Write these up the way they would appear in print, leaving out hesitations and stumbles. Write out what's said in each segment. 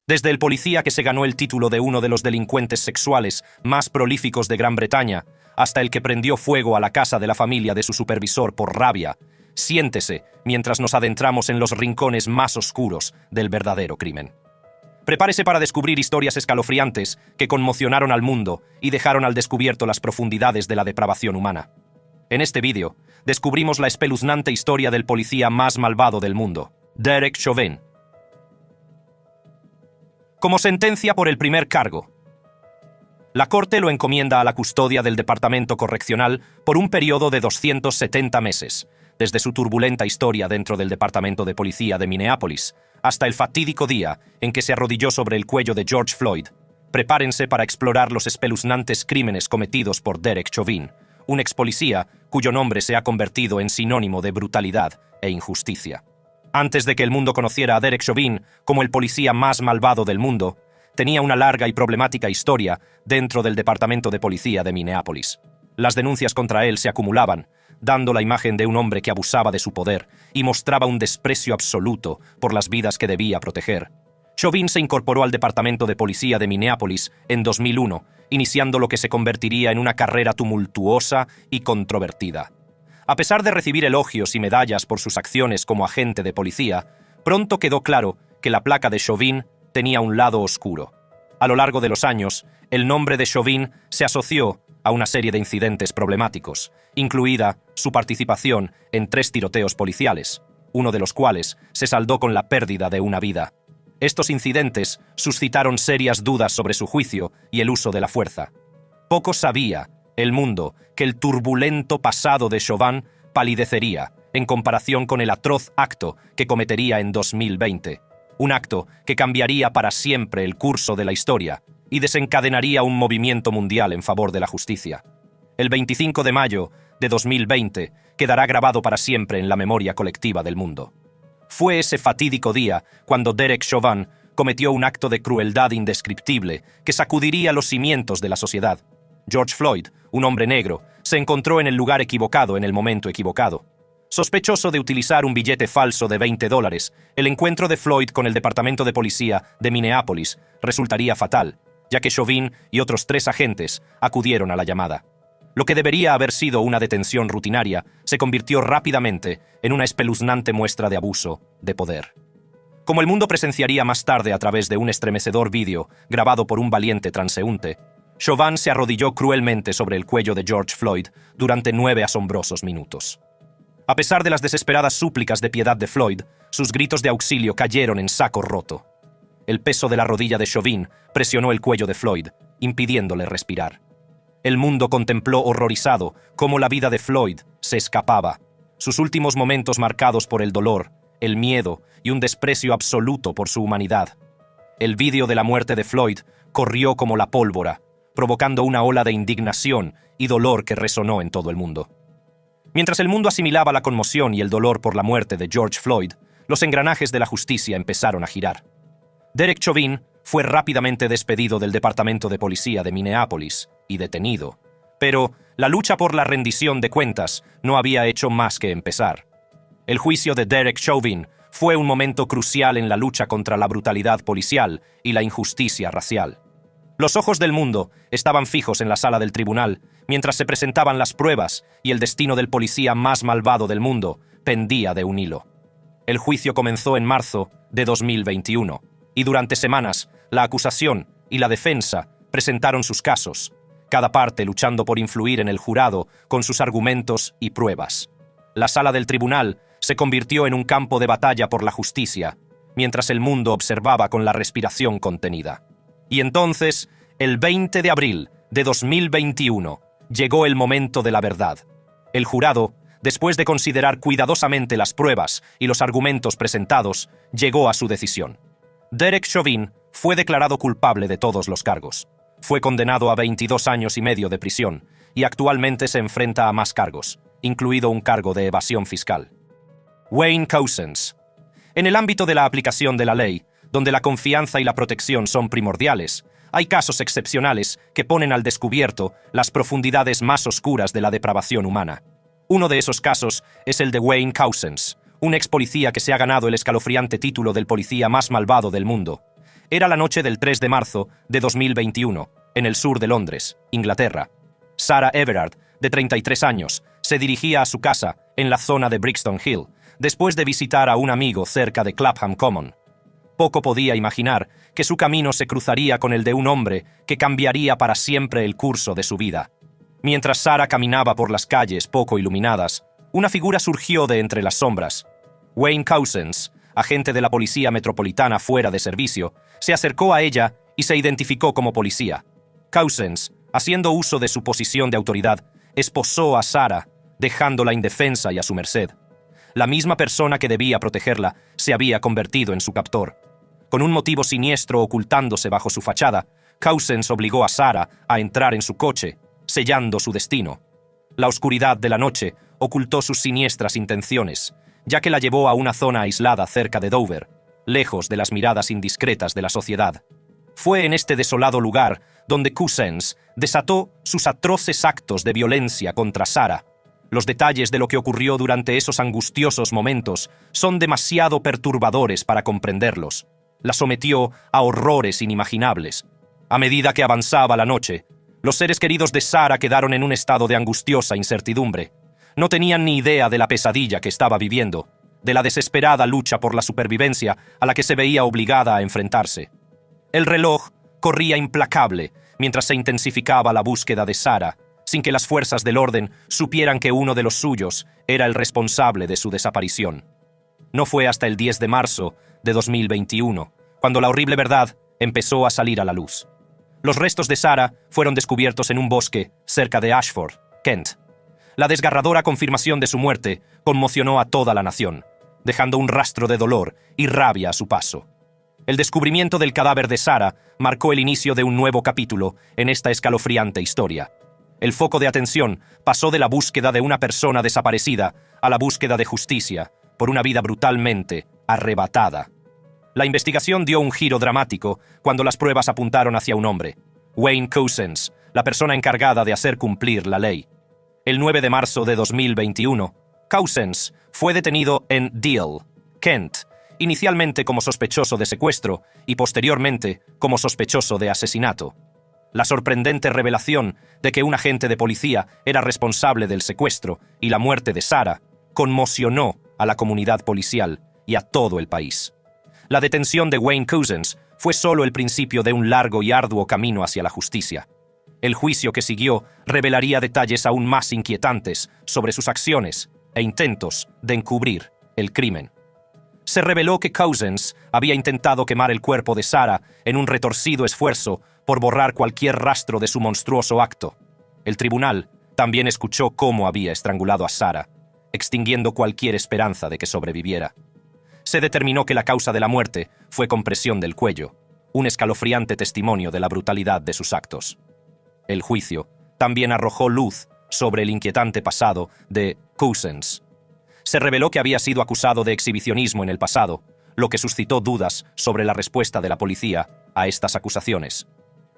Desde el policía que se ganó el título de uno de los delincuentes sexuales más prolíficos de Gran Bretaña, hasta el que prendió fuego a la casa de la familia de su supervisor por rabia, siéntese mientras nos adentramos en los rincones más oscuros del verdadero crimen. Prepárese para descubrir historias escalofriantes que conmocionaron al mundo y dejaron al descubierto las profundidades de la depravación humana. En este vídeo, descubrimos la espeluznante historia del policía más malvado del mundo, Derek Chauvin. Como sentencia por el primer cargo, la Corte lo encomienda a la custodia del Departamento Correccional por un periodo de 270 meses, desde su turbulenta historia dentro del Departamento de Policía de Minneapolis, hasta el fatídico día en que se arrodilló sobre el cuello de George Floyd. Prepárense para explorar los espeluznantes crímenes cometidos por Derek Chauvin, un ex policía cuyo nombre se ha convertido en sinónimo de brutalidad e injusticia. Antes de que el mundo conociera a Derek Chauvin como el policía más malvado del mundo, tenía una larga y problemática historia dentro del Departamento de Policía de Minneapolis. Las denuncias contra él se acumulaban, dando la imagen de un hombre que abusaba de su poder y mostraba un desprecio absoluto por las vidas que debía proteger. Chauvin se incorporó al Departamento de Policía de Minneapolis en 2001, iniciando lo que se convertiría en una carrera tumultuosa y controvertida. A pesar de recibir elogios y medallas por sus acciones como agente de policía, pronto quedó claro que la placa de Chauvin tenía un lado oscuro. A lo largo de los años, el nombre de Chauvin se asoció a una serie de incidentes problemáticos, incluida su participación en 3 tiroteos policiales, uno de los cuales se saldó con la pérdida de una vida. Estos incidentes suscitaron serias dudas sobre su juicio y el uso de la fuerza. Poco sabía el mundo que el turbulento pasado de Chauvin palidecería en comparación con el atroz acto que cometería en 2020. Un acto que cambiaría para siempre el curso de la historia y desencadenaría un movimiento mundial en favor de la justicia. El 25 de mayo de 2020 quedará grabado para siempre en la memoria colectiva del mundo. Fue ese fatídico día cuando Derek Chauvin cometió un acto de crueldad indescriptible que sacudiría los cimientos de la sociedad. George Floyd, un hombre negro, se encontró en el lugar equivocado en el momento equivocado. Sospechoso de utilizar un billete falso de $20, el encuentro de Floyd con el Departamento de Policía de Minneapolis resultaría fatal, ya que Chauvin y otros 3 agentes acudieron a la llamada. Lo que debería haber sido una detención rutinaria se convirtió rápidamente en una espeluznante muestra de abuso de poder. Como el mundo presenciaría más tarde a través de un estremecedor vídeo grabado por un valiente transeúnte, Chauvin se arrodilló cruelmente sobre el cuello de George Floyd durante 9 asombrosos minutos. A pesar de las desesperadas súplicas de piedad de Floyd, sus gritos de auxilio cayeron en saco roto. El peso de la rodilla de Chauvin presionó el cuello de Floyd, impidiéndole respirar. El mundo contempló horrorizado cómo la vida de Floyd se escapaba, sus últimos momentos marcados por el dolor, el miedo y un desprecio absoluto por su humanidad. El vídeo de la muerte de Floyd corrió como la pólvora, provocando una ola de indignación y dolor que resonó en todo el mundo. Mientras el mundo asimilaba la conmoción y el dolor por la muerte de George Floyd, los engranajes de la justicia empezaron a girar. Derek Chauvin fue rápidamente despedido del Departamento de Policía de Minneapolis y detenido. Pero la lucha por la rendición de cuentas no había hecho más que empezar. El juicio de Derek Chauvin fue un momento crucial en la lucha contra la brutalidad policial y la injusticia racial. Los ojos del mundo estaban fijos en la sala del tribunal mientras se presentaban las pruebas y el destino del policía más malvado del mundo pendía de un hilo. El juicio comenzó en marzo de 2021 y durante semanas la acusación y la defensa presentaron sus casos, cada parte luchando por influir en el jurado con sus argumentos y pruebas. La sala del tribunal se convirtió en un campo de batalla por la justicia, mientras el mundo observaba con la respiración contenida. Y entonces, el 20 de abril de 2021, llegó el momento de la verdad. El jurado, después de considerar cuidadosamente las pruebas y los argumentos presentados, llegó a su decisión. Derek Chauvin fue declarado culpable de todos los cargos. Fue condenado a 22 años y medio de prisión y actualmente se enfrenta a más cargos, incluido un cargo de evasión fiscal. Wayne Couzens. En el ámbito de la aplicación de la ley, donde la confianza y la protección son primordiales, hay casos excepcionales que ponen al descubierto las profundidades más oscuras de la depravación humana. Uno de esos casos es el de Wayne Couzens, un ex policía que se ha ganado el escalofriante título del policía más malvado del mundo. Era la noche del 3 de marzo de 2021, en el sur de Londres, Inglaterra. Sarah Everard, de 33 años, se dirigía a su casa en la zona de Brixton Hill, después de visitar a un amigo cerca de Clapham Common. Poco podía imaginar que su camino se cruzaría con el de un hombre que cambiaría para siempre el curso de su vida. Mientras Sarah caminaba por las calles poco iluminadas, una figura surgió de entre las sombras. Wayne Couzens, agente de la Policía Metropolitana fuera de servicio, se acercó a ella y se identificó como policía. Couzens, haciendo uso de su posición de autoridad, esposó a Sarah, dejándola indefensa y a su merced. La misma persona que debía protegerla se había convertido en su captor. Con un motivo siniestro ocultándose bajo su fachada, Couzens obligó a Sarah a entrar en su coche, sellando su destino. La oscuridad de la noche ocultó sus siniestras intenciones, ya que la llevó a una zona aislada cerca de Dover, lejos de las miradas indiscretas de la sociedad. Fue en este desolado lugar donde Couzens desató sus atroces actos de violencia contra Sarah. Los detalles de lo que ocurrió durante esos angustiosos momentos son demasiado perturbadores para comprenderlos. La sometió a horrores inimaginables. A medida que avanzaba la noche, los seres queridos de Sarah quedaron en un estado de angustiosa incertidumbre. No tenían ni idea de la pesadilla que estaba viviendo, de la desesperada lucha por la supervivencia a la que se veía obligada a enfrentarse. El reloj corría implacable mientras se intensificaba la búsqueda de Sarah, sin que las fuerzas del orden supieran que uno de los suyos era el responsable de su desaparición. No fue hasta el 10 de marzo de 2021, cuando la horrible verdad empezó a salir a la luz. Los restos de Sarah fueron descubiertos en un bosque cerca de Ashford, Kent. La desgarradora confirmación de su muerte conmocionó a toda la nación, dejando un rastro de dolor y rabia a su paso. El descubrimiento del cadáver de Sarah marcó el inicio de un nuevo capítulo en esta escalofriante historia. El foco de atención pasó de la búsqueda de una persona desaparecida a la búsqueda de justicia por una vida brutalmente arrebatada. La investigación dio un giro dramático cuando las pruebas apuntaron hacia un hombre, Wayne Couzens, la persona encargada de hacer cumplir la ley. El 9 de marzo de 2021, Couzens fue detenido en Deal, Kent, inicialmente como sospechoso de secuestro y posteriormente como sospechoso de asesinato. La sorprendente revelación de que un agente de policía era responsable del secuestro y la muerte de Sarah conmocionó a la comunidad policial y a todo el país. La detención de Wayne Couzens fue solo el principio de un largo y arduo camino hacia la justicia. El juicio que siguió revelaría detalles aún más inquietantes sobre sus acciones e intentos de encubrir el crimen. Se reveló que Couzens había intentado quemar el cuerpo de Sarah en un retorcido esfuerzo por borrar cualquier rastro de su monstruoso acto. El tribunal también escuchó cómo había estrangulado a Sarah, extinguiendo cualquier esperanza de que sobreviviera. Se determinó que la causa de la muerte fue compresión del cuello, un escalofriante testimonio de la brutalidad de sus actos. El juicio también arrojó luz sobre el inquietante pasado de Couzens. Se reveló que había sido acusado de exhibicionismo en el pasado, lo que suscitó dudas sobre la respuesta de la policía a estas acusaciones.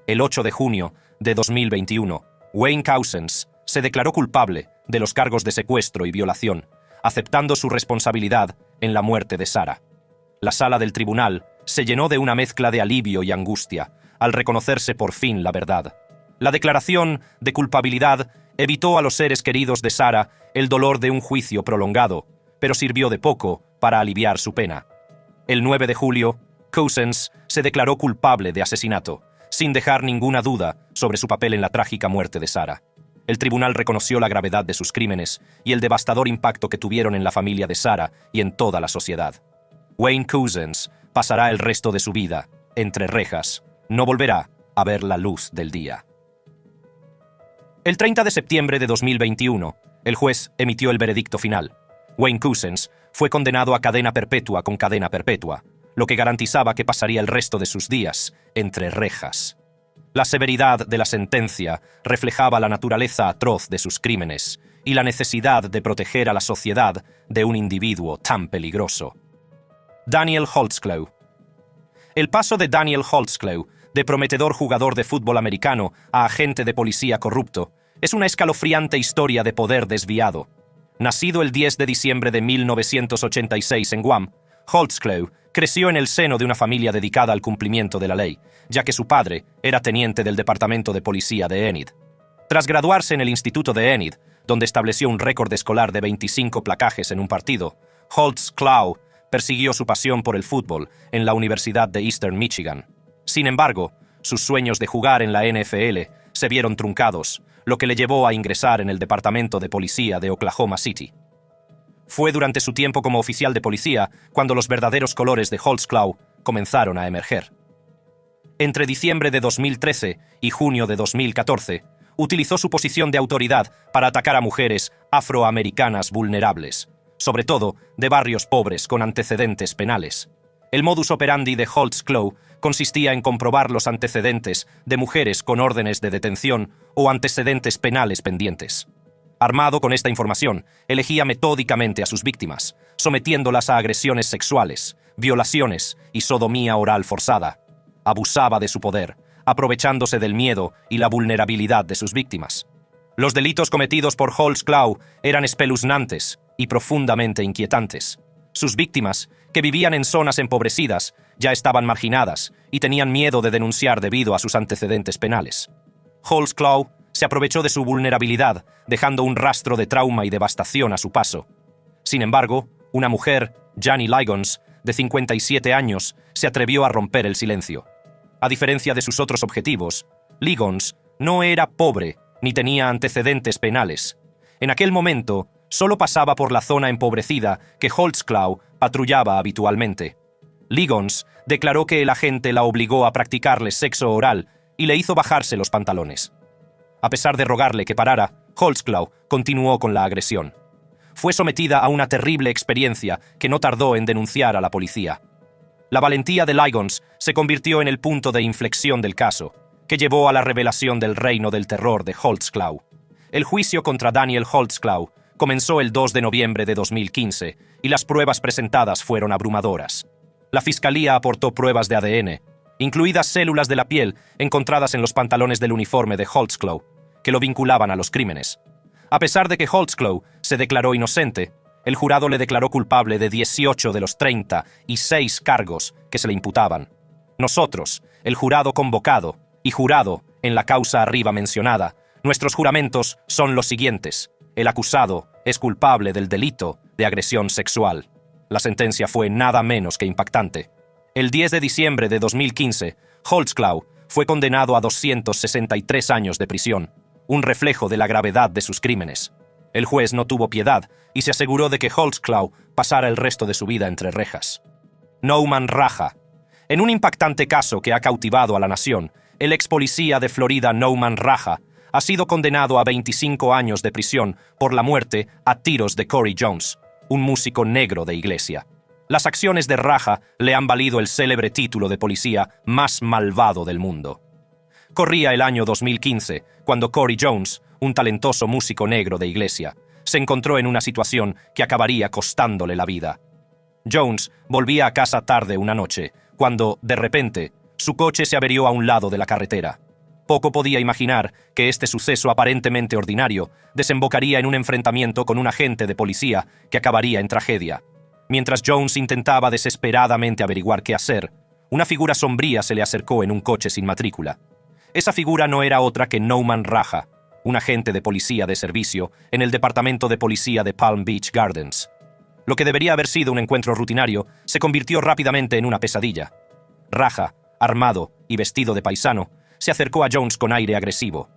El 8 de junio de 2021, Wayne Couzens se declaró culpable de los cargos de secuestro y violación, aceptando su responsabilidad en la muerte de Sarah. La sala del tribunal se llenó de una mezcla de alivio y angustia al reconocerse por fin la verdad. La declaración de culpabilidad evitó a los seres queridos de Sarah el dolor de un juicio prolongado, pero sirvió de poco para aliviar su pena. El 9 de julio, Couzens se declaró culpable de asesinato, sin dejar ninguna duda sobre su papel en la trágica muerte de Sarah. El tribunal reconoció la gravedad de sus crímenes y el devastador impacto que tuvieron en la familia de Sarah y en toda la sociedad. Wayne Couzens pasará el resto de su vida entre rejas. No volverá a ver la luz del día. El 30 de septiembre de 2021, el juez emitió el veredicto final. Wayne Couzens fue condenado a cadena perpetua con cadena perpetua, lo que garantizaba que pasaría el resto de sus días entre rejas. La severidad de la sentencia reflejaba la naturaleza atroz de sus crímenes y la necesidad de proteger a la sociedad de un individuo tan peligroso. Daniel Holtzclaw. El paso de Daniel Holtzclaw, de prometedor jugador de fútbol americano a agente de policía corrupto, es una escalofriante historia de poder desviado. Nacido el 10 de diciembre de 1986 en Guam, Holtzclaw creció en el seno de una familia dedicada al cumplimiento de la ley, ya que su padre era teniente del Departamento de Policía de Enid. Tras graduarse en el Instituto de Enid, donde estableció un récord escolar de 25 placajes en un partido, Holtzclaw persiguió su pasión por el fútbol en la Universidad de Eastern Michigan. Sin embargo, sus sueños de jugar en la NFL se vieron truncados, lo que le llevó a ingresar en el Departamento de Policía de Oklahoma City. Fue durante su tiempo como oficial de policía cuando los verdaderos colores de Holtzclaw comenzaron a emerger. Entre diciembre de 2013 y junio de 2014, utilizó su posición de autoridad para atacar a mujeres afroamericanas vulnerables, sobre todo de barrios pobres con antecedentes penales. El modus operandi de Holtzclaw consistía en comprobar los antecedentes de mujeres con órdenes de detención o antecedentes penales pendientes. Armado con esta información, elegía metódicamente a sus víctimas, sometiéndolas a agresiones sexuales, violaciones y sodomía oral forzada. Abusaba de su poder, aprovechándose del miedo y la vulnerabilidad de sus víctimas. Los delitos cometidos por Holtzclaw eran espeluznantes y profundamente inquietantes. Sus víctimas, que vivían en zonas empobrecidas, ya estaban marginadas y tenían miedo de denunciar debido a sus antecedentes penales. Holtzclaw se aprovechó de su vulnerabilidad, dejando un rastro de trauma y devastación a su paso. Sin embargo, una mujer, Janie Ligons, de 57 años, se atrevió a romper el silencio. A diferencia de sus otros objetivos, Ligons no era pobre ni tenía antecedentes penales. En aquel momento, solo pasaba por la zona empobrecida que Holtzclaw patrullaba habitualmente. Ligons declaró que el agente la obligó a practicarle sexo oral y le hizo bajarse los pantalones. A pesar de rogarle que parara, Holtzclaw continuó con la agresión. Fue sometida a una terrible experiencia que no tardó en denunciar a la policía. La valentía de Ligons se convirtió en el punto de inflexión del caso, que llevó a la revelación del reino del terror de Holtzclaw. El juicio contra Daniel Holtzclaw comenzó el 2 de noviembre de 2015 y las pruebas presentadas fueron abrumadoras. La fiscalía aportó pruebas de ADN, incluidas células de la piel encontradas en los pantalones del uniforme de Holtzclaw, que lo vinculaban a los crímenes. A pesar de que Holtzclaw se declaró inocente, el jurado le declaró culpable de 18 de los 36 cargos que se le imputaban. Nosotros, el jurado convocado y jurado en la causa arriba mencionada, nuestros juramentos son los siguientes. El acusado es culpable del delito de agresión sexual. La sentencia fue nada menos que impactante. El 10 de diciembre de 2015, Holtzclaw fue condenado a 263 años de prisión, un reflejo de la gravedad de sus crímenes. El juez no tuvo piedad y se aseguró de que Holtzclaw pasara el resto de su vida entre rejas. Nouman Raja. En un impactante caso que ha cautivado a la nación, el ex policía de Florida Nouman Raja ha sido condenado a 25 años de prisión por la muerte a tiros de Corey Jones, un músico negro de iglesia. Las acciones de Raja le han valido el célebre título de policía más malvado del mundo. Corría el año 2015, cuando Corey Jones, un talentoso músico negro de iglesia, se encontró en una situación que acabaría costándole la vida. Jones volvía a casa tarde una noche, cuando, de repente, su coche se averió a un lado de la carretera. Poco podía imaginar que este suceso aparentemente ordinario desembocaría en un enfrentamiento con un agente de policía que acabaría en tragedia. Mientras Jones intentaba desesperadamente averiguar qué hacer, una figura sombría se le acercó en un coche sin matrícula. Esa figura no era otra que Nouman Raja, un agente de policía de servicio en el departamento de policía de Palm Beach Gardens. Lo que debería haber sido un encuentro rutinario se convirtió rápidamente en una pesadilla. Raja, armado y vestido de paisano, se acercó a Jones con aire agresivo.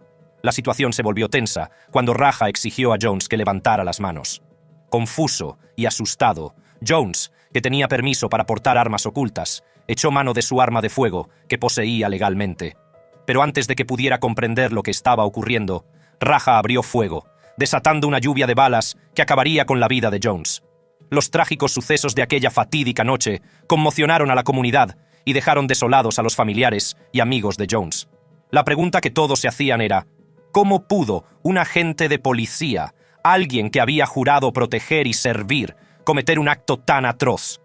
La situación se volvió tensa cuando Raja exigió a Jones que levantara las manos. Confuso y asustado, Jones, que tenía permiso para portar armas ocultas, echó mano de su arma de fuego que poseía legalmente. Pero antes de que pudiera comprender lo que estaba ocurriendo, Raja abrió fuego, desatando una lluvia de balas que acabaría con la vida de Jones. Los trágicos sucesos de aquella fatídica noche conmocionaron a la comunidad y dejaron desolados a los familiares y amigos de Jones. La pregunta que todos se hacían era, ¿cómo pudo un agente de policía, alguien que había jurado proteger y servir, cometer un acto tan atroz?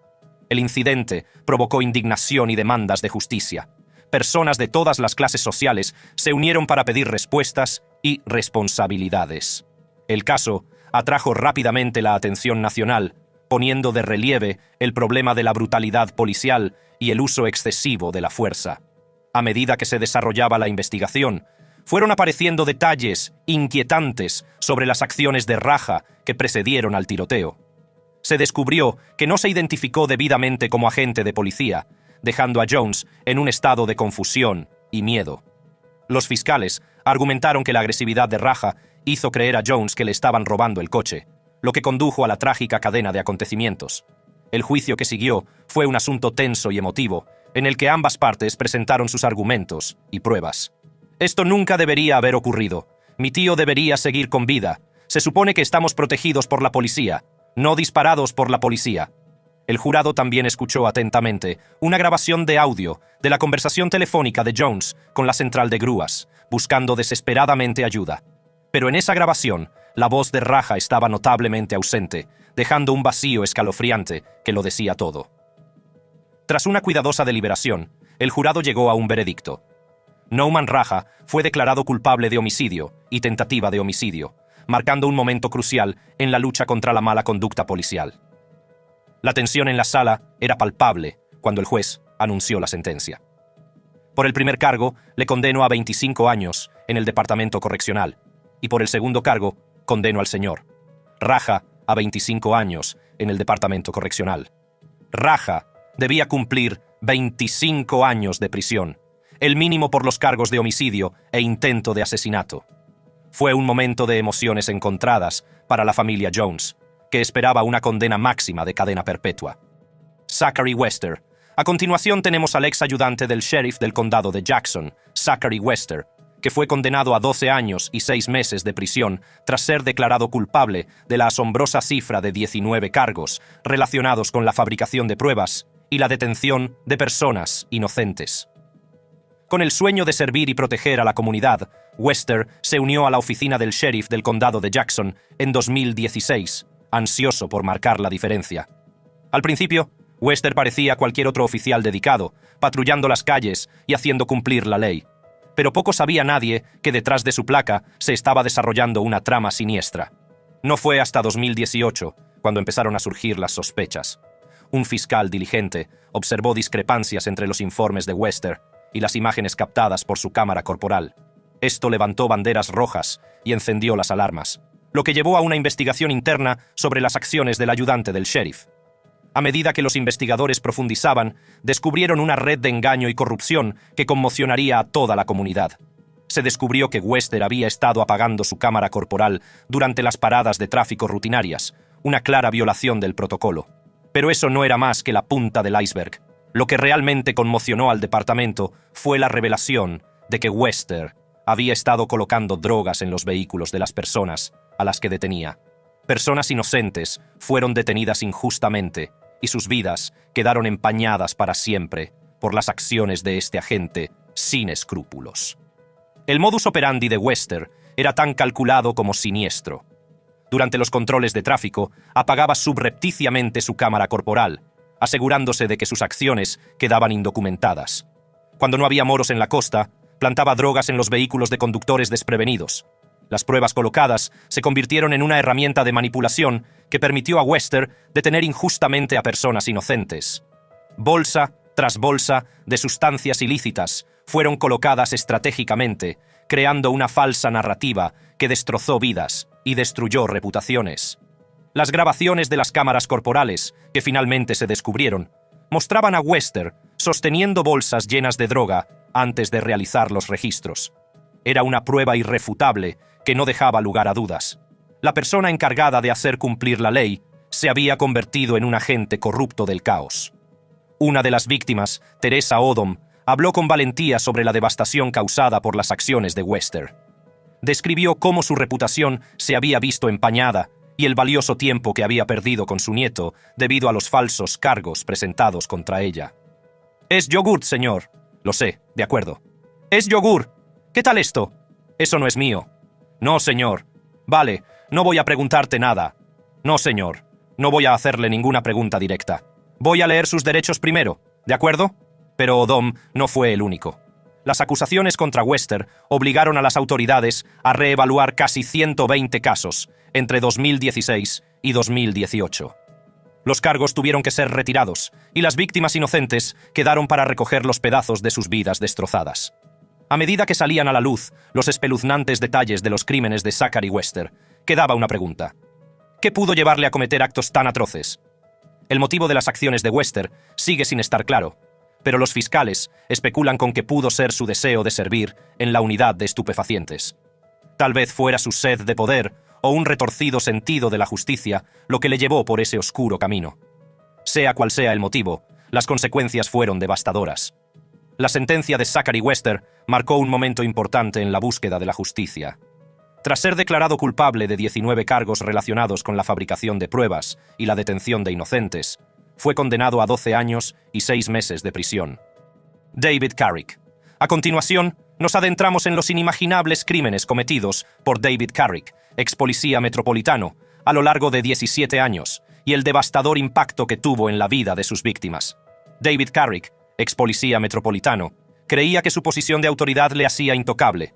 El incidente provocó indignación y demandas de justicia. Personas de todas las clases sociales se unieron para pedir respuestas y responsabilidades. El caso atrajo rápidamente la atención nacional, poniendo de relieve el problema de la brutalidad policial y el uso excesivo de la fuerza. A medida que se desarrollaba la investigación, fueron apareciendo detalles inquietantes sobre las acciones de Raja que precedieron al tiroteo. Se descubrió que no se identificó debidamente como agente de policía, dejando a Jones en un estado de confusión y miedo. Los fiscales argumentaron que la agresividad de Raja hizo creer a Jones que le estaban robando el coche, lo que condujo a la trágica cadena de acontecimientos. El juicio que siguió fue un asunto tenso y emotivo, en el que ambas partes presentaron sus argumentos y pruebas. Esto nunca debería haber ocurrido. Mi tío debería seguir con vida. Se supone que estamos protegidos por la policía, no disparados por la policía. El jurado también escuchó atentamente una grabación de audio de la conversación telefónica de Jones con la central de grúas, buscando desesperadamente ayuda. Pero en esa grabación, la voz de Raja estaba notablemente ausente, dejando un vacío escalofriante que lo decía todo. Tras una cuidadosa deliberación, el jurado llegó a un veredicto. Nouman Raja fue declarado culpable de homicidio y tentativa de homicidio, marcando un momento crucial en la lucha contra la mala conducta policial. La tensión en la sala era palpable cuando el juez anunció la sentencia. Por el primer cargo, le condenó a 25 años en el Departamento Correccional, y por el segundo cargo, condenó al señor Raja a 25 años en el Departamento Correccional. Raja debía cumplir 25 años de prisión, el mínimo por los cargos de homicidio e intento de asesinato. Fue un momento de emociones encontradas para la familia Jones, que esperaba una condena máxima de cadena perpetua. Zachary Wester. A continuación tenemos al ex ayudante del sheriff del condado de Jackson, Zachary Wester, que fue condenado a 12 años y 6 meses de prisión tras ser declarado culpable de la asombrosa cifra de 19 cargos relacionados con la fabricación de pruebas y la detención de personas inocentes. Con el sueño de servir y proteger a la comunidad, Wester se unió a la oficina del sheriff del condado de Jackson en 2016, ansioso por marcar la diferencia. Al principio, Wester parecía cualquier otro oficial dedicado, patrullando las calles y haciendo cumplir la ley. Pero poco sabía nadie que detrás de su placa se estaba desarrollando una trama siniestra. No fue hasta 2018 cuando empezaron a surgir las sospechas. Un fiscal diligente observó discrepancias entre los informes de Wester y las imágenes captadas por su cámara corporal. Esto levantó banderas rojas y encendió las alarmas, lo que llevó a una investigación interna sobre las acciones del ayudante del sheriff. A medida que los investigadores profundizaban, descubrieron una red de engaño y corrupción que conmocionaría a toda la comunidad. Se descubrió que Wester había estado apagando su cámara corporal durante las paradas de tráfico rutinarias, una clara violación del protocolo. Pero eso no era más que la punta del iceberg. Lo que realmente conmocionó al departamento fue la revelación de que Wester había estado colocando drogas en los vehículos de las personas a las que detenía. Personas inocentes fueron detenidas injustamente y sus vidas quedaron empañadas para siempre por las acciones de este agente sin escrúpulos. El modus operandi de Wester era tan calculado como siniestro. Durante los controles de tráfico, apagaba subrepticiamente su cámara corporal, asegurándose de que sus acciones quedaban indocumentadas. Cuando no había moros en la costa, plantaba drogas en los vehículos de conductores desprevenidos. Las pruebas colocadas se convirtieron en una herramienta de manipulación que permitió a Wester detener injustamente a personas inocentes. Bolsa tras bolsa de sustancias ilícitas fueron colocadas estratégicamente, creando una falsa narrativa que destrozó vidas y destruyó reputaciones. Las grabaciones de las cámaras corporales, que finalmente se descubrieron, mostraban a Wester sosteniendo bolsas llenas de droga antes de realizar los registros. Era una prueba irrefutable que no dejaba lugar a dudas. La persona encargada de hacer cumplir la ley se había convertido en un agente corrupto del caos. Una de las víctimas, Teresa Odom, habló con valentía sobre la devastación causada por las acciones de Wester. Describió cómo su reputación se había visto empañada y el valioso tiempo que había perdido con su nieto debido a los falsos cargos presentados contra ella. «Es yogur, señor». «Lo sé, de acuerdo». «Es yogur. ¿Qué tal esto?» «Eso no es mío». «No, señor». «Vale, no voy a preguntarte nada». «No, señor. No voy a hacerle ninguna pregunta directa. Voy a leer sus derechos primero, ¿de acuerdo?» Pero Odom no fue el único. Las acusaciones contra Wester obligaron a las autoridades a reevaluar casi 120 casos entre 2016 y 2018. Los cargos tuvieron que ser retirados, y las víctimas inocentes quedaron para recoger los pedazos de sus vidas destrozadas. A medida que salían a la luz los espeluznantes detalles de los crímenes de Zachary Wester, quedaba una pregunta. ¿Qué pudo llevarle a cometer actos tan atroces? El motivo de las acciones de Wester sigue sin estar claro, pero los fiscales especulan con que pudo ser su deseo de servir en la unidad de estupefacientes. Tal vez fuera su sed de poder o un retorcido sentido de la justicia lo que le llevó por ese oscuro camino. Sea cual sea el motivo, las consecuencias fueron devastadoras. La sentencia de Zachary Wester marcó un momento importante en la búsqueda de la justicia. Tras ser declarado culpable de 19 cargos relacionados con la fabricación de pruebas y la detención de inocentes, fue condenado a 12 años y 6 meses de prisión. David Carrick. A continuación, nos adentramos en los inimaginables crímenes cometidos por David Carrick, ex policía metropolitano, a lo largo de 17 años, y el devastador impacto que tuvo en la vida de sus víctimas. David Carrick, ex policía metropolitano, creía que su posición de autoridad le hacía intocable.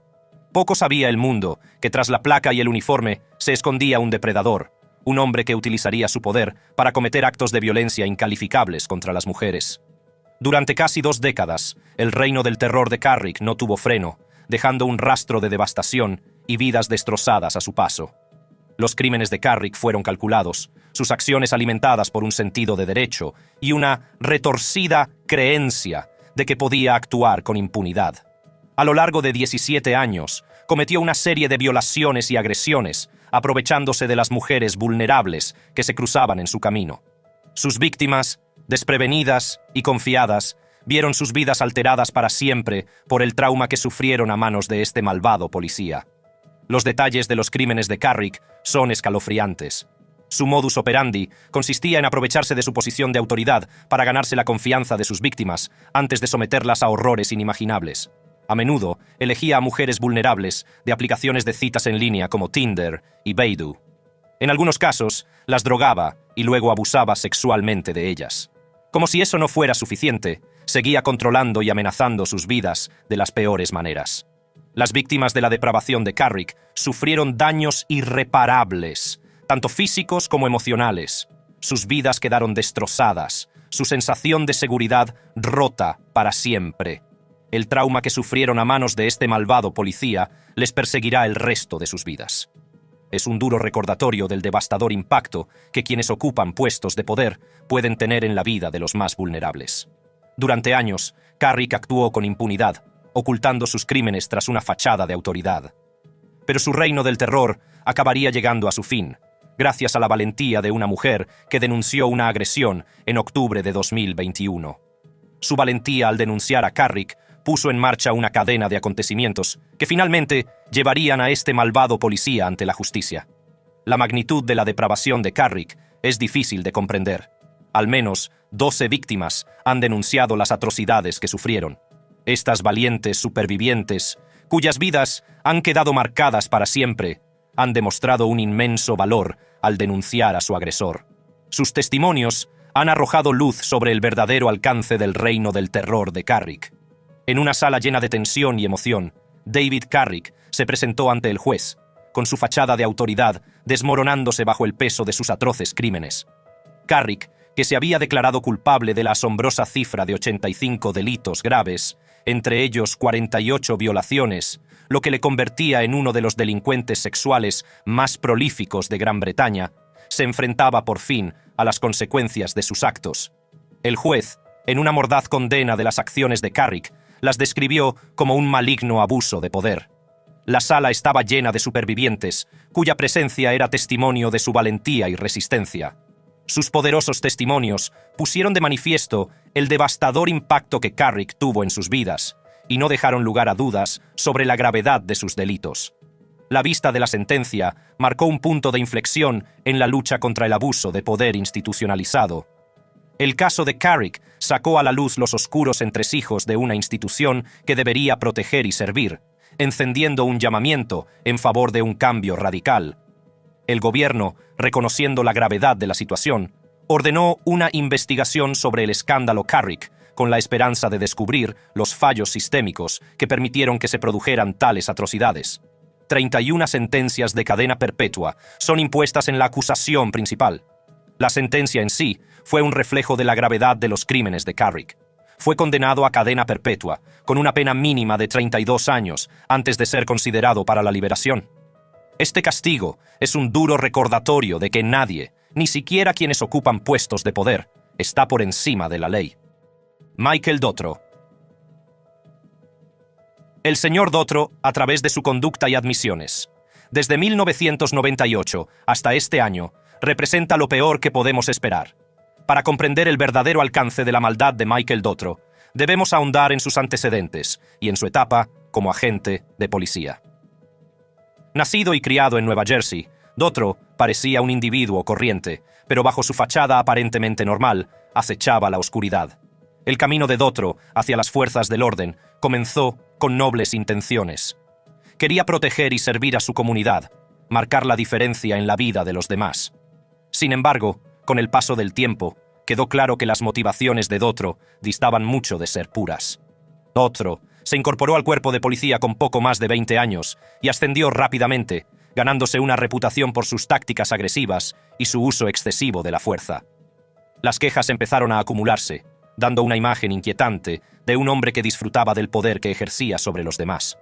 Poco sabía el mundo que tras la placa y el uniforme se escondía un depredador, un hombre que utilizaría su poder para cometer actos de violencia incalificables contra las mujeres. Durante casi 2 décadas, el reino del terror de Carrick no tuvo freno, dejando un rastro de devastación y vidas destrozadas a su paso. Los crímenes de Carrick fueron calculados, sus acciones alimentadas por un sentido de derecho y una retorcida creencia de que podía actuar con impunidad. A lo largo de 17 años, cometió una serie de violaciones y agresiones, aprovechándose de las mujeres vulnerables que se cruzaban en su camino. Sus víctimas, desprevenidas y confiadas, vieron sus vidas alteradas para siempre por el trauma que sufrieron a manos de este malvado policía. Los detalles de los crímenes de Carrick son escalofriantes. Su modus operandi consistía en aprovecharse de su posición de autoridad para ganarse la confianza de sus víctimas antes de someterlas a horrores inimaginables. A menudo elegía a mujeres vulnerables de aplicaciones de citas en línea como Tinder y Badoo. En algunos casos, las drogaba y luego abusaba sexualmente de ellas. Como si eso no fuera suficiente, seguía controlando y amenazando sus vidas de las peores maneras. Las víctimas de la depravación de Carrick sufrieron daños irreparables, tanto físicos como emocionales. Sus vidas quedaron destrozadas, su sensación de seguridad rota para siempre. El trauma que sufrieron a manos de este malvado policía les perseguirá el resto de sus vidas. Es un duro recordatorio del devastador impacto que quienes ocupan puestos de poder pueden tener en la vida de los más vulnerables. Durante años, Carrick actuó con impunidad, ocultando sus crímenes tras una fachada de autoridad. Pero su reino del terror acabaría llegando a su fin, gracias a la valentía de una mujer que denunció una agresión en octubre de 2021. Su valentía al denunciar a Carrick puso en marcha una cadena de acontecimientos que finalmente llevarían a este malvado policía ante la justicia. La magnitud de la depravación de Carrick es difícil de comprender. Al menos 12 víctimas han denunciado las atrocidades que sufrieron. Estas valientes supervivientes, cuyas vidas han quedado marcadas para siempre, han demostrado un inmenso valor al denunciar a su agresor. Sus testimonios han arrojado luz sobre el verdadero alcance del reino del terror de Carrick. En una sala llena de tensión y emoción, David Carrick se presentó ante el juez, con su fachada de autoridad desmoronándose bajo el peso de sus atroces crímenes. Carrick, que se había declarado culpable de la asombrosa cifra de 85 delitos graves, entre ellos 48 violaciones, lo que le convertía en uno de los delincuentes sexuales más prolíficos de Gran Bretaña, se enfrentaba por fin a las consecuencias de sus actos. El juez, en una mordaz condena de las acciones de Carrick, las describió como un maligno abuso de poder. La sala estaba llena de supervivientes, cuya presencia era testimonio de su valentía y resistencia. Sus poderosos testimonios pusieron de manifiesto el devastador impacto que Carrick tuvo en sus vidas, y no dejaron lugar a dudas sobre la gravedad de sus delitos. La vista de la sentencia marcó un punto de inflexión en la lucha contra el abuso de poder institucionalizado. El caso de Carrick sacó a la luz los oscuros entresijos de una institución que debería proteger y servir, encendiendo un llamamiento en favor de un cambio radical. El gobierno, reconociendo la gravedad de la situación, ordenó una investigación sobre el escándalo Carrick, con la esperanza de descubrir los fallos sistémicos que permitieron que se produjeran tales atrocidades. 31 sentencias de cadena perpetua son impuestas en la acusación principal. La sentencia en sí fue un reflejo de la gravedad de los crímenes de Carrick. Fue condenado a cadena perpetua, con una pena mínima de 32 años antes de ser considerado para la liberación. Este castigo es un duro recordatorio de que nadie, ni siquiera quienes ocupan puestos de poder, está por encima de la ley. Michael Dutrow. El señor Dutrow, a través de su conducta y admisiones, desde 1998 hasta este año, representa lo peor que podemos esperar. Para comprender el verdadero alcance de la maldad de Michael Dutrow, debemos ahondar en sus antecedentes y en su etapa como agente de policía. Nacido y criado en Nueva Jersey, Dutrow parecía un individuo corriente, pero bajo su fachada aparentemente normal, acechaba la oscuridad. El camino de Dutrow hacia las fuerzas del orden comenzó con nobles intenciones. Quería proteger y servir a su comunidad, marcar la diferencia en la vida de los demás. Sin embargo, con el paso del tiempo, quedó claro que las motivaciones de Dutrow distaban mucho de ser puras. Dutrow se incorporó al cuerpo de policía con poco más de 20 años y ascendió rápidamente, ganándose una reputación por sus tácticas agresivas y su uso excesivo de la fuerza. Las quejas empezaron a acumularse, dando una imagen inquietante de un hombre que disfrutaba del poder que ejercía sobre los demás.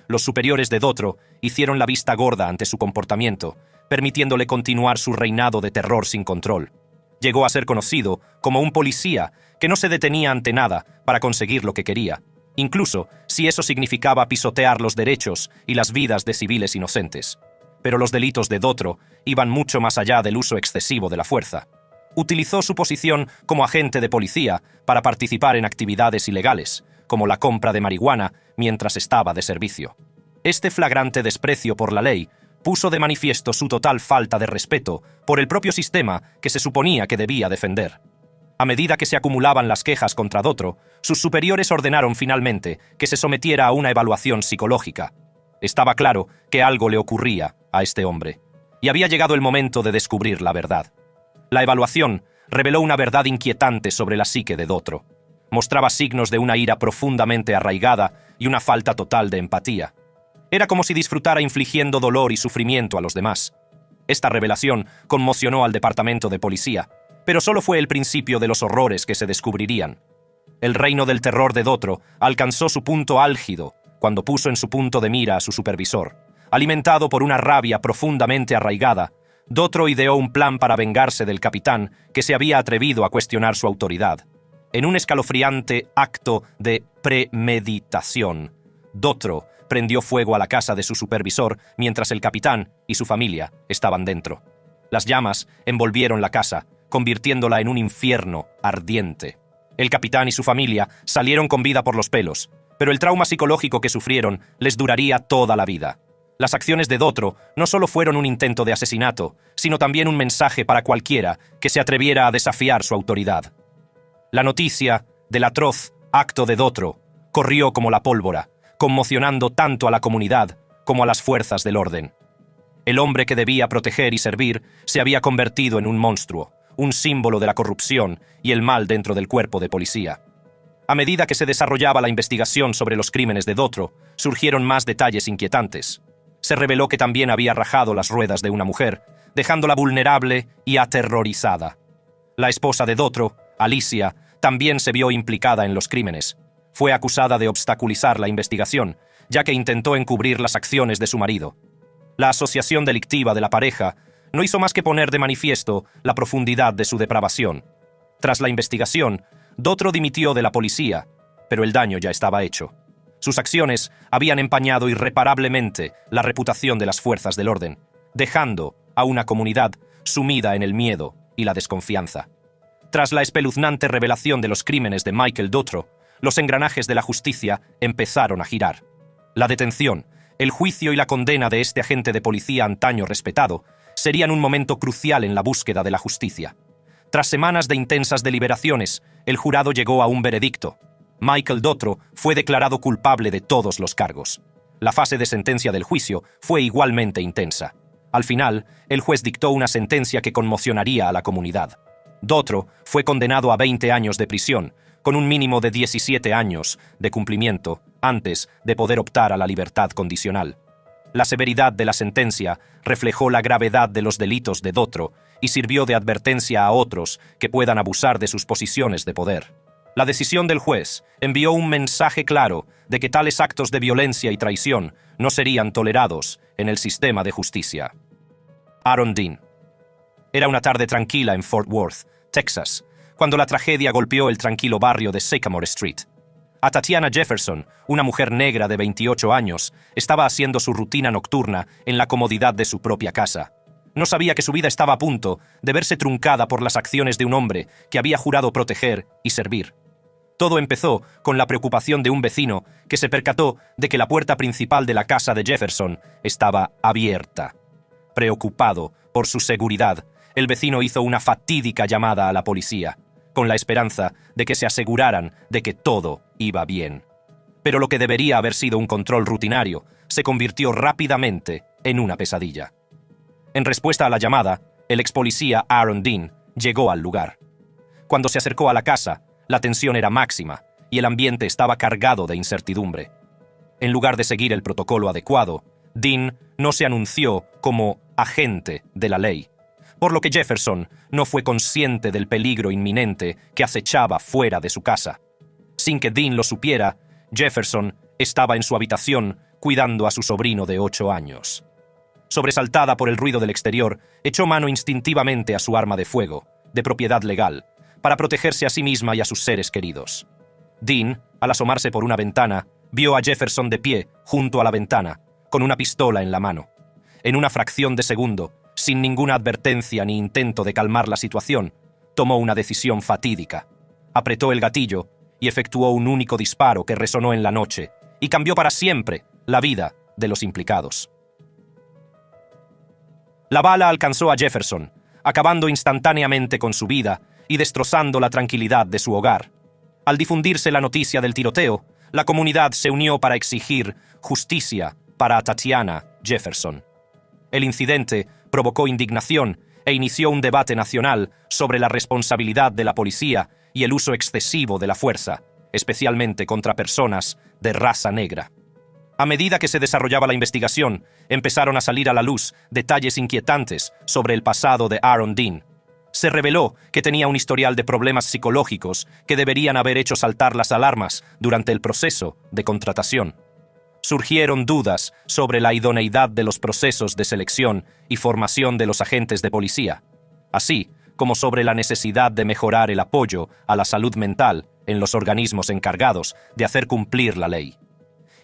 Los superiores de Dutrow hicieron la vista gorda ante su comportamiento, permitiéndole continuar su reinado de terror sin control. Llegó a ser conocido como un policía que no se detenía ante nada para conseguir lo que quería, incluso si eso significaba pisotear los derechos y las vidas de civiles inocentes. Pero los delitos de Dutrow iban mucho más allá del uso excesivo de la fuerza. Utilizó su posición como agente de policía para participar en actividades ilegales, como la compra de marihuana mientras estaba de servicio. Este flagrante desprecio por la ley puso de manifiesto su total falta de respeto por el propio sistema que se suponía que debía defender. A medida que se acumulaban las quejas contra Dutrow, sus superiores ordenaron finalmente que se sometiera a una evaluación psicológica. Estaba claro que algo le ocurría a este hombre, y había llegado el momento de descubrir la verdad. La evaluación reveló una verdad inquietante sobre la psique de Dutrow. Mostraba signos de una ira profundamente arraigada y una falta total de empatía. Era como si disfrutara infligiendo dolor y sufrimiento a los demás. Esta revelación conmocionó al departamento de policía, pero solo fue el principio de los horrores que se descubrirían. El reino del terror de Dutrow alcanzó su punto álgido cuando puso en su punto de mira a su supervisor. Alimentado por una rabia profundamente arraigada, Dutrow ideó un plan para vengarse del capitán que se había atrevido a cuestionar su autoridad. En un escalofriante acto de premeditación, Dutrow prendió fuego a la casa de su supervisor mientras el capitán y su familia estaban dentro. Las llamas envolvieron la casa, convirtiéndola en un infierno ardiente. El capitán y su familia salieron con vida por los pelos, pero el trauma psicológico que sufrieron les duraría toda la vida. Las acciones de Dutrow no solo fueron un intento de asesinato, sino también un mensaje para cualquiera que se atreviera a desafiar su autoridad. La noticia del atroz acto de Dutrow corrió como la pólvora, conmocionando tanto a la comunidad como a las fuerzas del orden. El hombre que debía proteger y servir se había convertido en un monstruo, un símbolo de la corrupción y el mal dentro del cuerpo de policía. A medida que se desarrollaba la investigación sobre los crímenes de Dutrow, surgieron más detalles inquietantes. Se reveló que también había rajado las ruedas de una mujer, dejándola vulnerable y aterrorizada. La esposa de Dutrow, Alicia, también se vio implicada en los crímenes. Fue acusada de obstaculizar la investigación, ya que intentó encubrir las acciones de su marido. La asociación delictiva de la pareja no hizo más que poner de manifiesto la profundidad de su depravación. Tras la investigación, Dutrow dimitió de la policía, pero el daño ya estaba hecho. Sus acciones habían empañado irreparablemente la reputación de las fuerzas del orden, dejando a una comunidad sumida en el miedo y la desconfianza. Tras la espeluznante revelación de los crímenes de Michael Dutrow, los engranajes de la justicia empezaron a girar. La detención, el juicio y la condena de este agente de policía antaño respetado serían un momento crucial en la búsqueda de la justicia. Tras semanas de intensas deliberaciones, el jurado llegó a un veredicto. Michael Dutrow fue declarado culpable de todos los cargos. La fase de sentencia del juicio fue igualmente intensa. Al final, el juez dictó una sentencia que conmocionaría a la comunidad. Dutrow fue condenado a 20 años de prisión, con un mínimo de 17 años de cumplimiento, antes de poder optar a la libertad condicional. La severidad de la sentencia reflejó la gravedad de los delitos de Dutrow y sirvió de advertencia a otros que puedan abusar de sus posiciones de poder. La decisión del juez envió un mensaje claro de que tales actos de violencia y traición no serían tolerados en el sistema de justicia. Aaron Dean. Era una tarde tranquila en Fort Worth, Texas, cuando la tragedia golpeó el tranquilo barrio de Sycamore Street. Atatiana Jefferson, una mujer negra de 28 años, estaba haciendo su rutina nocturna en la comodidad de su propia casa. No sabía que su vida estaba a punto de verse truncada por las acciones de un hombre que había jurado proteger y servir. Todo empezó con la preocupación de un vecino que se percató de que la puerta principal de la casa de Jefferson estaba abierta. Preocupado por su seguridad, el vecino hizo una fatídica llamada a la policía, con la esperanza de que se aseguraran de que todo iba bien. Pero lo que debería haber sido un control rutinario se convirtió rápidamente en una pesadilla. En respuesta a la llamada, el expolicía Aaron Dean llegó al lugar. Cuando se acercó a la casa, la tensión era máxima y el ambiente estaba cargado de incertidumbre. En lugar de seguir el protocolo adecuado, Dean no se anunció como agente de la ley, por lo que Jefferson no fue consciente del peligro inminente que acechaba fuera de su casa. Sin que Dean lo supiera, Jefferson estaba en su habitación cuidando a su sobrino de 8 años. Sobresaltada por el ruido del exterior, echó mano instintivamente a su arma de fuego, de propiedad legal, para protegerse a sí misma y a sus seres queridos. Dean, al asomarse por una ventana, vio a Jefferson de pie junto a la ventana, con una pistola en la mano. En una fracción de segundo, sin ninguna advertencia ni intento de calmar la situación, tomó una decisión fatídica. Apretó el gatillo y efectuó un único disparo que resonó en la noche y cambió para siempre la vida de los implicados. La bala alcanzó a Jefferson, acabando instantáneamente con su vida y destrozando la tranquilidad de su hogar. Al difundirse la noticia del tiroteo, la comunidad se unió para exigir justicia para Atatiana Jefferson. El incidente provocó indignación e inició un debate nacional sobre la responsabilidad de la policía y el uso excesivo de la fuerza, especialmente contra personas de raza negra. A medida que se desarrollaba la investigación, empezaron a salir a la luz detalles inquietantes sobre el pasado de Aaron Dean. Se reveló que tenía un historial de problemas psicológicos que deberían haber hecho saltar las alarmas durante el proceso de contratación. Surgieron dudas sobre la idoneidad de los procesos de selección y formación de los agentes de policía, así como sobre la necesidad de mejorar el apoyo a la salud mental en los organismos encargados de hacer cumplir la ley.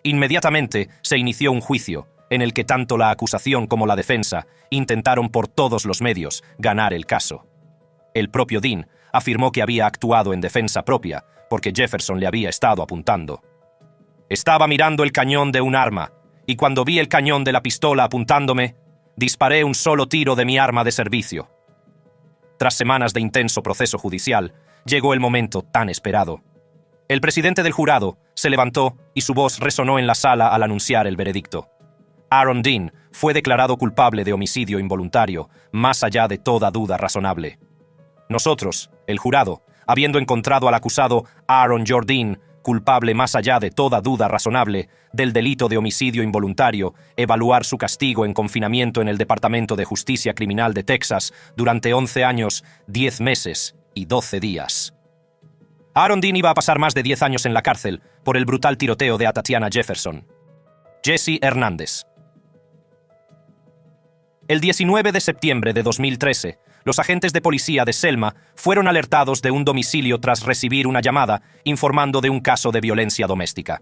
Inmediatamente se inició un juicio en el que tanto la acusación como la defensa intentaron por todos los medios ganar el caso. El propio Dean afirmó que había actuado en defensa propia porque Jefferson le había estado apuntando. Estaba mirando el cañón de un arma, y cuando vi el cañón de la pistola apuntándome, disparé un solo tiro de mi arma de servicio. Tras semanas de intenso proceso judicial, llegó el momento tan esperado. El presidente del jurado se levantó y su voz resonó en la sala al anunciar el veredicto. Aaron Dean fue declarado culpable de homicidio involuntario, más allá de toda duda razonable. Nosotros, el jurado, habiendo encontrado al acusado Aaron Dean culpable más allá de toda duda razonable del delito de homicidio involuntario, evaluar su castigo en confinamiento en el Departamento de Justicia Criminal de Texas durante 11 años, 10 meses y 12 días. Aaron Dean iba a pasar más de 10 años en la cárcel por el brutal tiroteo de Atatiana Jefferson. Jesse Hernández. El 19 de septiembre de 2013, los agentes de policía de Selma fueron alertados de un domicilio tras recibir una llamada informando de un caso de violencia doméstica.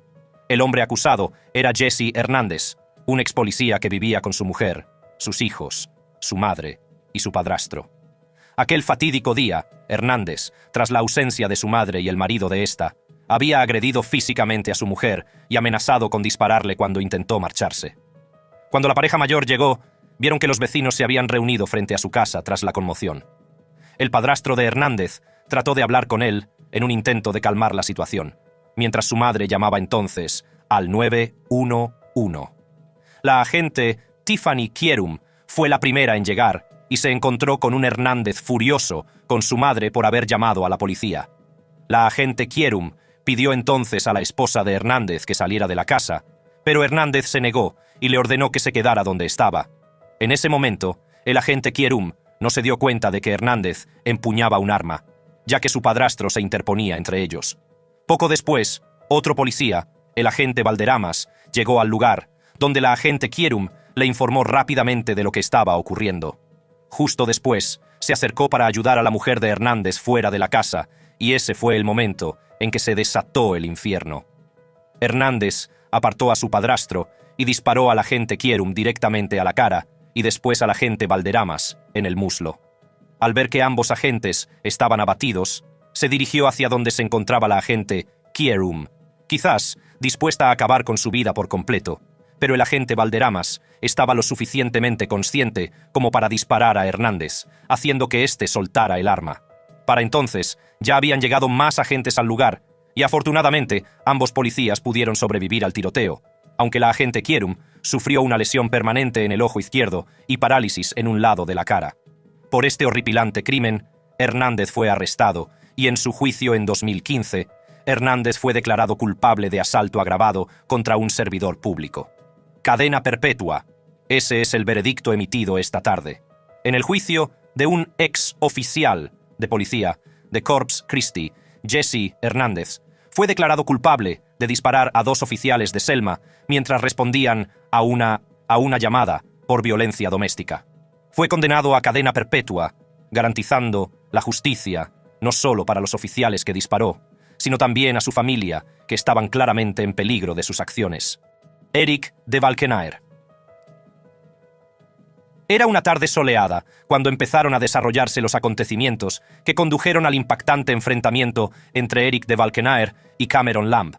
El hombre acusado era Jesse Hernández, un ex policía que vivía con su mujer, sus hijos, su madre y su padrastro. Aquel fatídico día, Hernández, tras la ausencia de su madre y el marido de ésta, había agredido físicamente a su mujer y amenazado con dispararle cuando intentó marcharse. Cuando la pareja mayor llegó, vieron que los vecinos se habían reunido frente a su casa tras la conmoción. El padrastro de Hernández trató de hablar con él en un intento de calmar la situación, mientras su madre llamaba entonces al 911. La agente Tiffany Kierum fue la primera en llegar y se encontró con un Hernández furioso con su madre por haber llamado a la policía. La agente Kierum pidió entonces a la esposa de Hernández que saliera de la casa, pero Hernández se negó y le ordenó que se quedara donde estaba. En ese momento, el agente Kierum No se dio cuenta de que Hernández empuñaba un arma, ya que su padrastro se interponía entre ellos. Poco después, otro policía, el agente Valderramas, llegó al lugar, donde la agente Kierum le informó rápidamente de lo que estaba ocurriendo. Justo después, se acercó para ayudar a la mujer de Hernández fuera de la casa, y ese fue el momento en que se desató el infierno. Hernández apartó a su padrastro y disparó al agente Kierum directamente a la cara y después al agente Valderramas en el muslo. Al ver que ambos agentes estaban abatidos, se dirigió hacia donde se encontraba la agente Kierum, quizás dispuesta a acabar con su vida por completo, pero el agente Valderramas estaba lo suficientemente consciente como para disparar a Hernández, haciendo que éste soltara el arma. Para entonces, ya habían llegado más agentes al lugar, y afortunadamente, ambos policías pudieron sobrevivir al tiroteo, aunque la agente Kierum sufrió una lesión permanente en el ojo izquierdo y parálisis en un lado de la cara. Por este horripilante crimen, Hernández fue arrestado, y en su juicio en 2015, Hernández fue declarado culpable de asalto agravado contra un servidor público. Cadena perpetua. Ese es el veredicto emitido esta tarde. En el juicio de un ex oficial de policía de Corpus Christi, Jesse Hernández, fue declarado culpable de disparar a 2 oficiales de Selma mientras respondían a una llamada por violencia doméstica. Fue condenado a cadena perpetua, garantizando la justicia no solo para los oficiales que disparó, sino también a su familia, que estaban claramente en peligro de sus acciones. Erik de Valkenaer. Era una tarde soleada cuando empezaron a desarrollarse los acontecimientos que condujeron al impactante enfrentamiento entre Erik de Valkenaer y Cameron Lamb.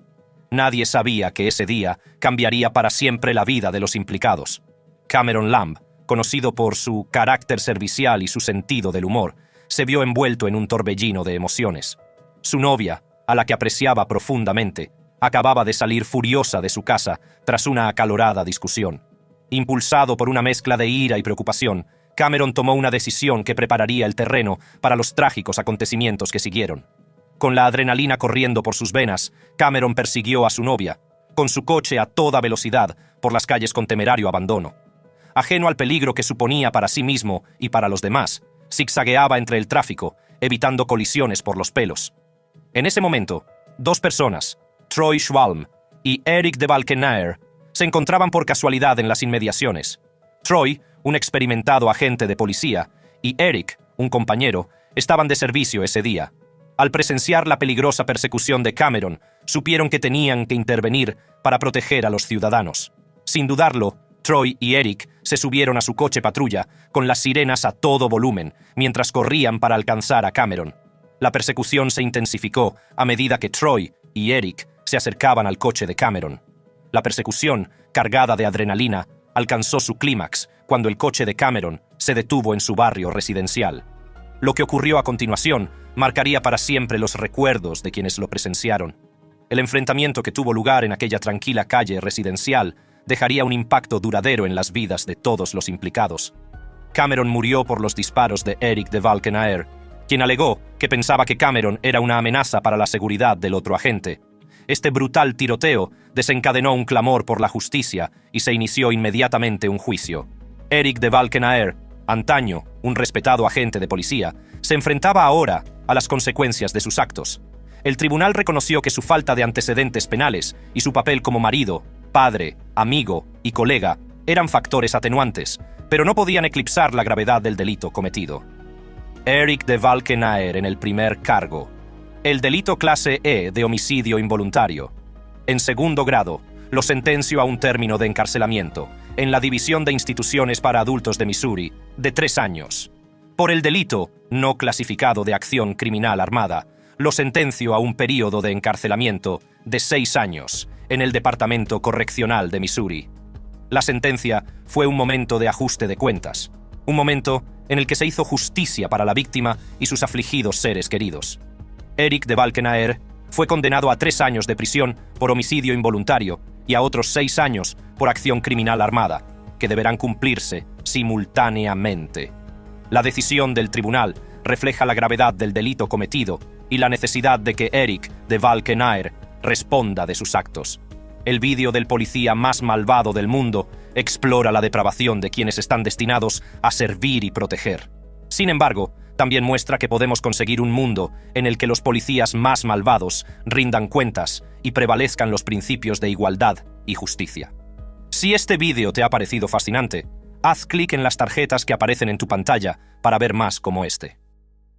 Nadie sabía que ese día cambiaría para siempre la vida de los implicados. Cameron Lamb, conocido por su carácter servicial y su sentido del humor, se vio envuelto en un torbellino de emociones. Su novia, a la que apreciaba profundamente, acababa de salir furiosa de su casa tras una acalorada discusión. Impulsado por una mezcla de ira y preocupación, Cameron tomó una decisión que prepararía el terreno para los trágicos acontecimientos que siguieron. Con la adrenalina corriendo por sus venas, Cameron persiguió a su novia, con su coche a toda velocidad por las calles con temerario abandono. Ajeno al peligro que suponía para sí mismo y para los demás, zigzagueaba entre el tráfico, evitando colisiones por los pelos. En ese momento, 2 personas, Troy Schwalm y Erik de Valkenaer, se encontraban por casualidad en las inmediaciones. Troy, un experimentado agente de policía, y Erik, un compañero, estaban de servicio ese día. Al presenciar la peligrosa persecución de Cameron, supieron que tenían que intervenir para proteger a los ciudadanos. Sin dudarlo, Troy y Erik se subieron a su coche patrulla con las sirenas a todo volumen mientras corrían para alcanzar a Cameron. La persecución se intensificó a medida que Troy y Erik se acercaban al coche de Cameron. La persecución, cargada de adrenalina, alcanzó su clímax cuando el coche de Cameron se detuvo en su barrio residencial. Lo que ocurrió a continuación marcaría para siempre los recuerdos de quienes lo presenciaron. El enfrentamiento que tuvo lugar en aquella tranquila calle residencial dejaría un impacto duradero en las vidas de todos los implicados. Cameron murió por los disparos de Erik de Valkenaer, quien alegó que pensaba que Cameron era una amenaza para la seguridad del otro agente. Este brutal tiroteo desencadenó un clamor por la justicia y se inició inmediatamente un juicio. Erik de Valkenaer, antaño un respetado agente de policía, se enfrentaba ahora a las consecuencias de sus actos. El tribunal reconoció que su falta de antecedentes penales y su papel como marido, padre, amigo y colega eran factores atenuantes, pero no podían eclipsar la gravedad del delito cometido. Erik de Valkenaer en el primer cargo. El delito clase E de homicidio involuntario. En segundo grado, lo sentenció a un término de encarcelamiento en la División de Instituciones para Adultos de Missouri de 3 años. Por el delito no clasificado de acción criminal armada, lo sentenció a un período de encarcelamiento de 6 años en el Departamento Correccional de Missouri. La sentencia fue un momento de ajuste de cuentas, un momento en el que se hizo justicia para la víctima y sus afligidos seres queridos. Erik de Valkenaer fue condenado a 3 años de prisión por homicidio involuntario y a otros 6 años por acción criminal armada, que deberán cumplirse simultáneamente. La decisión del tribunal refleja la gravedad del delito cometido y la necesidad de que Erik de Valkenaer responda de sus actos. El vídeo del policía más malvado del mundo explora la depravación de quienes están destinados a servir y proteger. Sin embargo, también muestra que podemos conseguir un mundo en el que los policías más malvados rindan cuentas y prevalezcan los principios de igualdad y justicia. Si este vídeo te ha parecido fascinante, haz clic en las tarjetas que aparecen en tu pantalla para ver más como este.